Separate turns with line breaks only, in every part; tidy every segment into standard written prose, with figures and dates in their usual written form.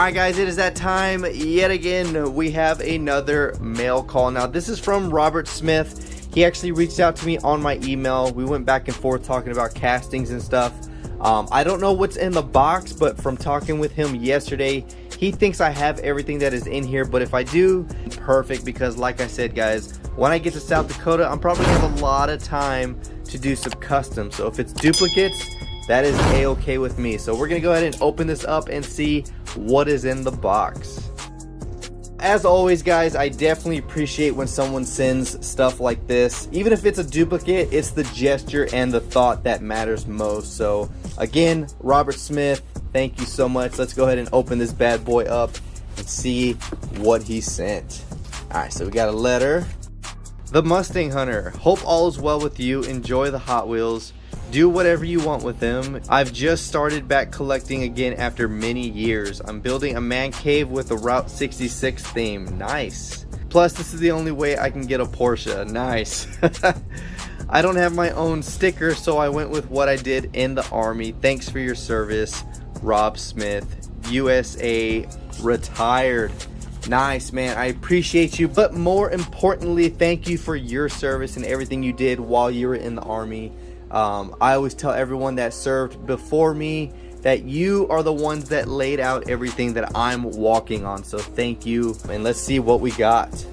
Alright guys, it is that time yet again. We have another mail call. Now this is from Robert Smith. He actually reached out to me on my email. We went back and forth talking about castings and stuff. I don't know what's in the box, but from talking with him yesterday, he thinks I have everything that is in here. But if I do, perfect, because like I said guys, when I get to South Dakota, I'm probably gonna have a lot of time to do some custom. So if it's duplicates, that is a-okay with me. So we're gonna go ahead and open this up and see what is in the box. As always guys, I definitely appreciate when someone sends stuff like this. Even if it's a duplicate, it's the gesture and the thought that matters most. So again, Robert Smith, thank you so much. Let's go ahead and open this bad boy up and see what he sent. Alright, so we got a letter. The Mustang Hunter, hope all is well with you. Enjoy the Hot Wheels. Do whatever you want with them. I've just started back collecting again after many years. I'm building a man cave with a Route 66 theme. Nice. Plus, this is the only way I can get a Porsche. Nice. I don't have my own sticker, so I went with what I did in the Army. Thanks for your service, Rob Smith, USA, retired. Nice, man. I appreciate you, but more importantly, thank you for your service and everything you did while you were in the Army. I always tell everyone that served before me that you are the ones that laid out everything that I'm walking on. So thank you. And let's see what we got.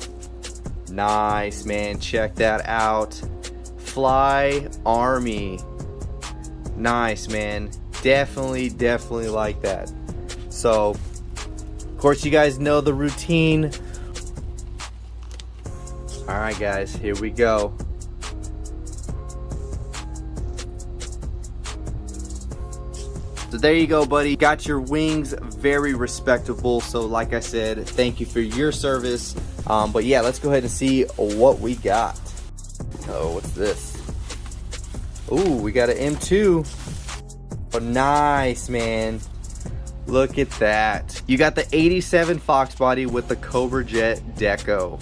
Nice, man. Check that out. Fly Army. Nice, man. Definitely like that. So, of course, you guys know the routine. All right, guys, here we go. So there you go, buddy. Got your wings, very respectable. So like I said, thank you for your service. But yeah, let's go ahead and see what we got. Oh, what's this? Ooh, we got an M2. Oh, nice, man. Look at that. You got the 87 Fox body with the Cobra Jet deco.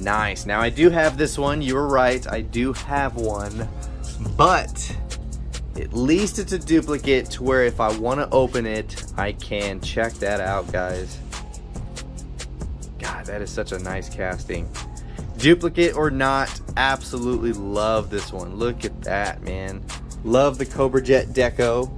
Nice. Now I do have this one. You were right. I do have one. But at least it's a duplicate to where if I want to open it, I can. Check that out, guys. God, that is such a nice casting. Duplicate or not, absolutely love this one. Look at that, man. Love the Cobra Jet deco.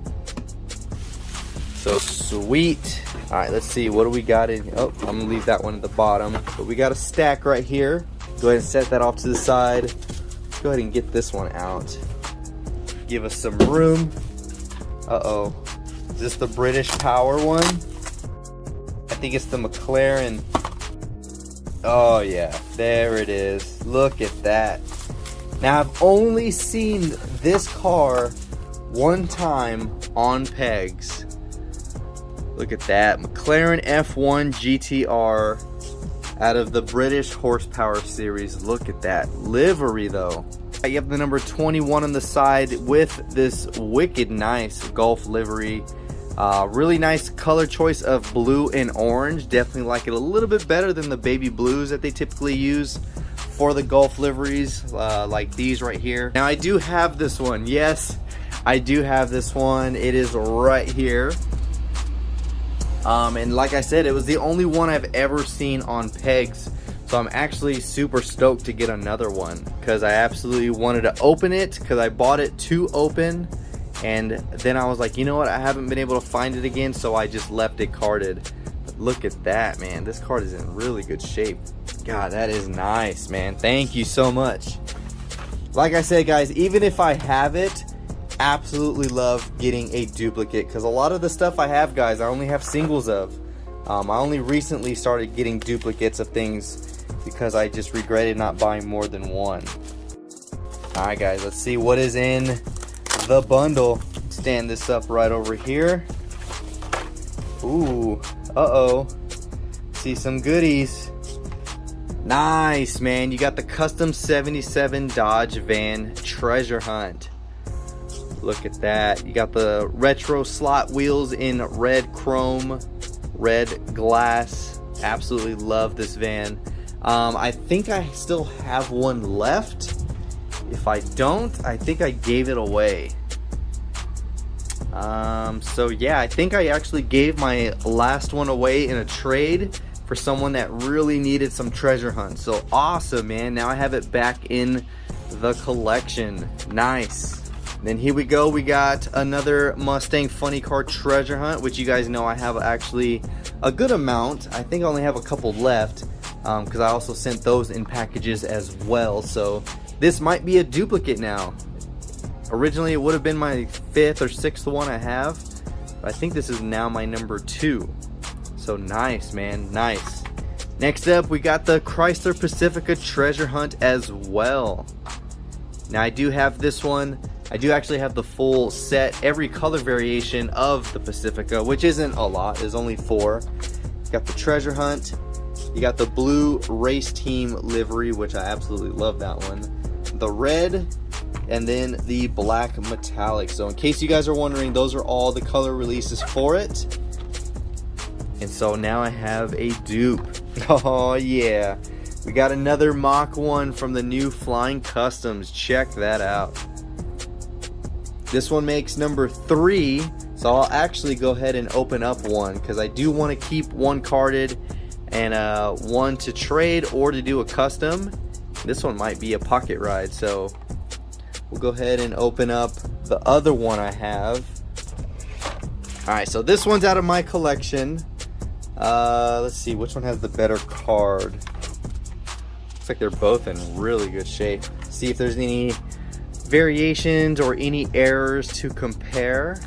So sweet. All right, let's see. What do we got in? Oh, I'm gonna leave that one at the bottom. But we got a stack right here. Go ahead and set that off to the side. Go ahead and get this one out. Give us some room. Uh-oh. Is this the British Power one? I think it's the McLaren. Oh yeah, there it is. Look at that. Now I've only seen this car one time on pegs. Look at that. McLaren F1 Gtr out of the British Horsepower series. Look at that. Livery though. You have the number 21 on the side with this wicked nice Golf livery. Really nice color choice of blue and orange. Definitely like it a little bit better than the baby blues that they typically use for the Golf liveries, like these right here. Now I do have this one. Yes, I do have this one. It is right here. And like I said, it was the only one I've ever seen on pegs. So I'm actually super stoked to get another one because I absolutely wanted to open it because I bought it to open, and then I was like, you know what, I haven't been able to find it again, so I just left it carded. But look at that, man. This card is in really good shape. God, that is nice, man. Thank you so much. Like I said, guys, even if I have it, absolutely love getting a duplicate because a lot of the stuff I have, guys, I only have singles of. I only recently started getting duplicates of things because I just regretted not buying more than one. Alright guys, let's see what is in the bundle. Stand this up right over here. Ooh, uh-oh. See some goodies. Nice, man. You got the custom 77 Dodge van treasure hunt. Look at that. You got the retro slot wheels in red chrome, red glass. Absolutely love this van. I think I still have one left. If I don't, I think I gave it away. So yeah, I think I actually gave my last one away in a trade for someone that really needed some treasure hunt. So awesome, man. Now I have it back in the collection. Nice. Then here we go. We got another Mustang funny car treasure hunt, which you guys know I have actually a good amount. I think I only have a couple left because I also sent those in packages as well. So this might be a duplicate now. Originally it would have been my 5th or 6th one I have, but I think this is now my number 2. So nice, man, nice. Next up, we got the Chrysler Pacifica treasure hunt as well. Now I do have this one. I do actually have the full set, every color variation of the Pacifica, which isn't a lot, there's only 4. You got the treasure hunt, you got the blue race team livery, which I absolutely love that one, the red, and then the black metallic. So in case you guys are wondering, those are all the color releases for it. And so now I have a dupe. Oh yeah, we got another Mach 1 from the new Flying Customs. Check that out. This one makes number 3, so I'll actually go ahead and open up one because I do want to keep one carded and one to trade or to do a custom. This one might be a pocket ride, so we'll go ahead and open up the other one I have. Alright, so this one's out of my collection. Let's see, which one has the better card? Looks like they're both in really good shape. See if there's any variations or any errors to compare.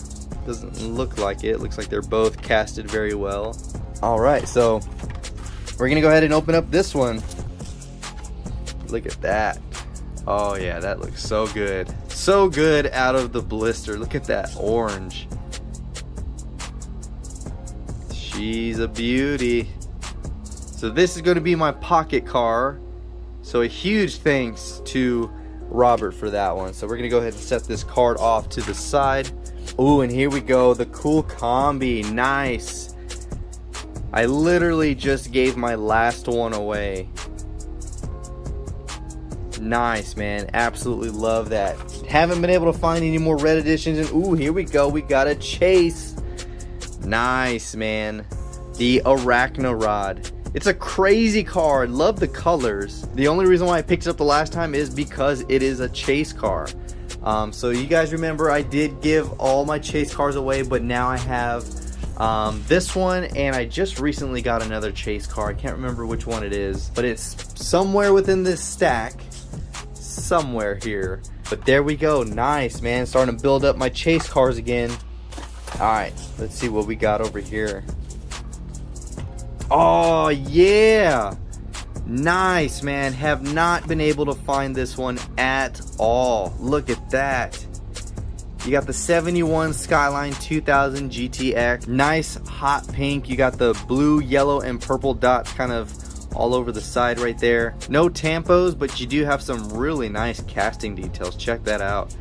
Doesn't look like it. Looks like they're both casted very well. Alright, so we're gonna go ahead and open up this one. Look at that. Oh yeah, that looks so good. So good out of the blister. Look at that orange. She's a beauty. So this is going to be my pocket car. So a huge thanks to Robert for that one. So we're going to go ahead and set this card off to the side. Ooh, and here we go. The cool combi. Nice. I literally just gave my last one away. Nice, man. Absolutely love that. Haven't been able to find any more red editions. And ooh, here we go. We got a Chase. Nice, man. The Arachnarod. It's a crazy card. Love the colors. The only reason why I picked it up the last time is because it is a Chase car. So you guys remember I did give all my Chase cars away, but now I have this one, and I just recently got another Chase car. I can't remember which one it is, but it's somewhere within this stack. Somewhere here. But there we go. Nice, man. Starting to build up my Chase cars again. Alright, let's see what we got over here. Oh yeah, nice, man. Have not been able to find this one at all. Look at that. You got the 71 Skyline 2000 GTX. Nice hot pink. You got the blue, yellow, and purple dots kind of all over the side right there. No tampos, but you do have some really nice casting details. Check that out.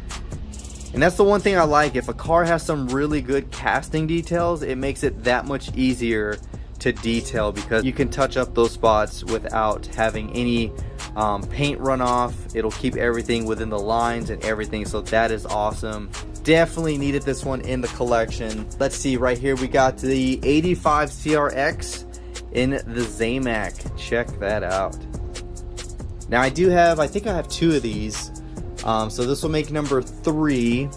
And that's the one thing I like. If a car has some really good casting details, it makes it that much easier to detail because you can touch up those spots without having any paint runoff. It'll keep everything within the lines and everything, so that is awesome. Definitely needed this one in the collection. Let's see, right here we got the 85 CRX in the Zamac. Check that out. Now I think I have 2 of these. So this will make number 3,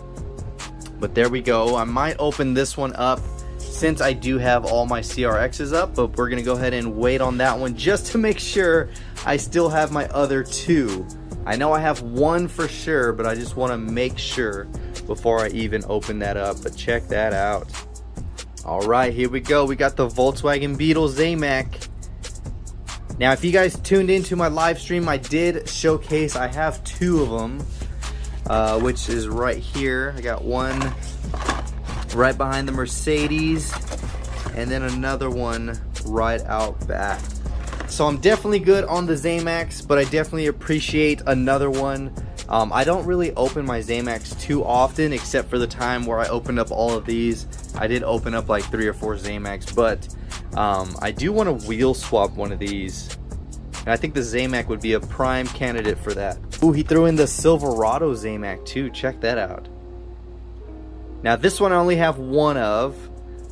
but there we go. I might open this one up since I do have all my CRXs up, but we're gonna go ahead and wait on that one just to make sure I still have my other 2. I know I have 1 for sure, but I just want to make sure before I even open that up. But check that out. All right, here we go. We got the Volkswagen Beetle Zamac. Now, if you guys tuned into my live stream, I did showcase, I have 2 of them, which is right here. I got one right behind the Mercedes, and then another one right out back. So I'm definitely good on the Zamacs, but I definitely appreciate another one. I don't really open my Zamacs too often, except for the time where I opened up all of these. I did open up like 3 or 4 Zamacs, but I do want to wheel swap one of these. And I think the Zamac would be a prime candidate for that. Ooh, he threw in the Silverado Zamac too. Check that out. Now this one I only have one of,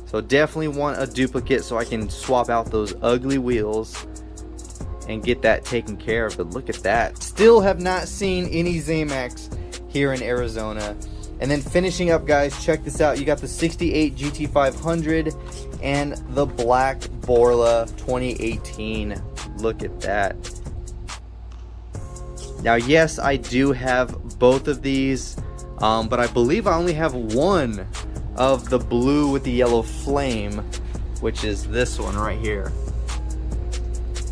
so definitely want a duplicate so I can swap out those ugly wheels and get that taken care of. But look at that. Still have not seen any Zamacs here in Arizona. And then finishing up, guys, check this out. You got the 68 GT500 and the black Borla 2018. Look at that. Now, yes, I do have both of these, but I believe I only have one of the blue with the yellow flame, which is this one right here.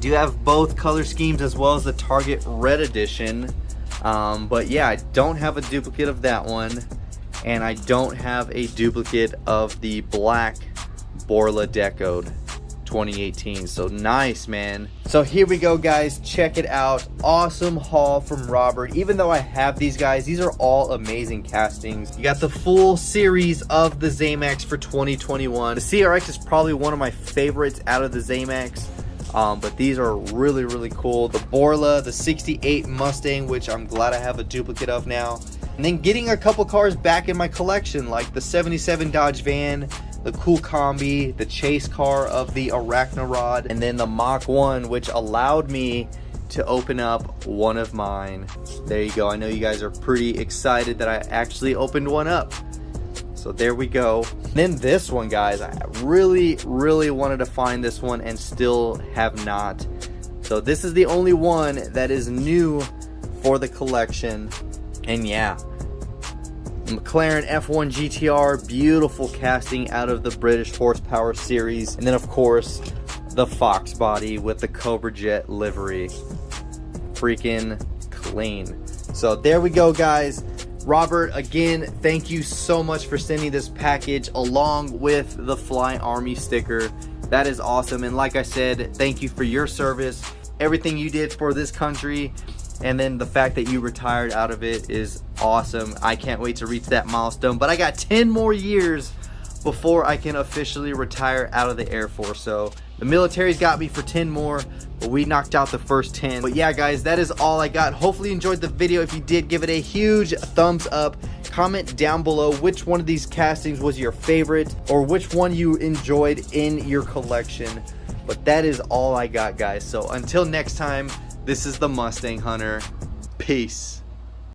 Do have both color schemes as well as the Target Red Edition, but yeah, I don't have a duplicate of that one, and I don't have a duplicate of the black Borla Decoed 2018. So nice, man. So here we go, guys, check it out. Awesome haul from Robert. Even though I have these guys, these are all amazing castings. You got the full series of the Zamacs for 2021. The CRX is probably one of my favorites out of the Zamacs, but these are really, really cool. The Borla, the 68 Mustang, which I'm glad I have a duplicate of now, and then getting a couple cars back in my collection, like the 77 Dodge van, the cool combi, the chase car of the Arachnarod, and then the Mach 1, which allowed me to open up one of mine. There you go. I know you guys are pretty excited that I actually opened one up. So there we go. Then this one, guys, I really wanted to find this one and still have not. So this is the only one that is new for the collection. And yeah, McLaren F1 Gtr, beautiful casting out of the British horsepower series. And then of course the Fox body with the Cobra Jet livery. Freaking clean. So there we go, guys. Robert, again, thank you so much for sending this package along with the Fly Army sticker. That is awesome. And like I said, thank you for your service, everything you did for this country. And then the fact that you retired out of it is awesome. I can't wait to reach that milestone. But I got 10 more years before I can officially retire out of the Air Force. So the military's got me for 10 more, but we knocked out the first 10. But yeah, guys, that is all I got. Hopefully you enjoyed the video. If you did, give it a huge thumbs up. Comment down below which one of these castings was your favorite, or which one you enjoyed in your collection. But that is all I got, guys. So until next time, this is the Mustang Hunter. Peace.